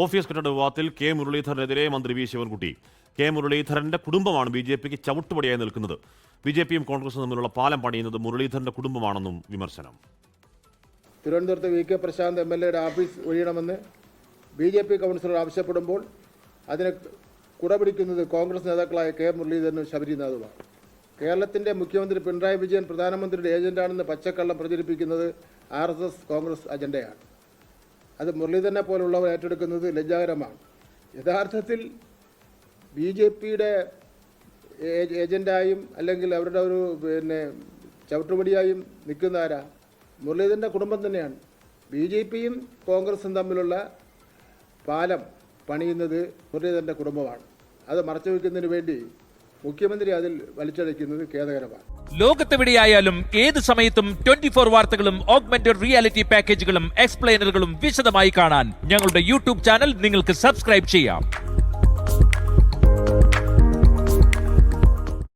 Office കെട്ടിട വിവാദത്തിൽ K മുരളീധരനെതിരെ മന്ത്രി വി ശിവൻകുട്ടി. കെ മുരളീധരന്റെ കുടുംബമാണ് ബി.ജെ.പിക്ക് ചവിട്ടുപടിയായി നിൽക്കുന്നത്. ബി.ജെ.പിയും കോൺഗ്രസും തമ്മിലുള്ള പാലം പണിയുന്നത് മുരളീധരന്റെ കുടുംബമാണെന്നും വിമർശനം. തിരുവനന്തപുരത്ത് വി കെ പ്രശാന്ത് MLA ഓഫീസ് ഒഴിയണമെന്ന് ബി.ജെ.പി കൗൺസിലർ ആവശ്യപ്പെടുമ്പോൾ അതിനെ കുടപിടിക്കുന്നത് കോൺഗ്രസ് നേതാക്കളായ കെ മുരളീധരനും ശബരിനാഥുമാണ്. കേരളത്തിൻ്റെ മുഖ്യമന്ത്രി പിണറായി വിജയൻ പ്രധാനമന്ത്രിയുടെ ഏജന്റാണെന്ന് പച്ചക്കള്ളം പ്രചരിപ്പിക്കുന്നത് RSS കോൺഗ്രസ് അജണ്ടയാണ്. അത് മുരളീധരനെ പോലുള്ളവർ ഏറ്റെടുക്കുന്നത് ലജ്ജാകരമാണ്. യഥാർത്ഥത്തിൽ ബി.ജെ.പിയുടെ ഏജന്റായും അല്ലെങ്കിൽ അവരുടെ ഒരു ചവിട്ടുപടിയായും നിൽക്കുന്ന ആരാ? മുരളീധരൻ്റെ കുടുംബം തന്നെയാണ്. ബി.ജെ.പിയും കോൺഗ്രസും തമ്മിലുള്ള പാലം പണിയുന്നത് മുരളീധരൻ്റെ കുടുംബമാണ്. അത് മറച്ചുവെക്കുന്നതിന് വേണ്ടി മുഖ്യമന്ത്രി അതിൽ വലിച്ചഴക്കുന്നത് ഖേദകരമാണ്. ലോകത്തെവിടെയായാലും ഏത് സമയത്തും 24 വാർത്തകളും ഓഗ്മെന്റഡ് റിയാലിറ്റി പാക്കേജുകളും എക്സ്പ്ലെയിനറുകളും വിശദമായി കാണാൻ ഞങ്ങളുടെ യൂട്യൂബ് ചാനൽ നിങ്ങൾക്ക് സബ്സ്ക്രൈബ് ചെയ്യാം.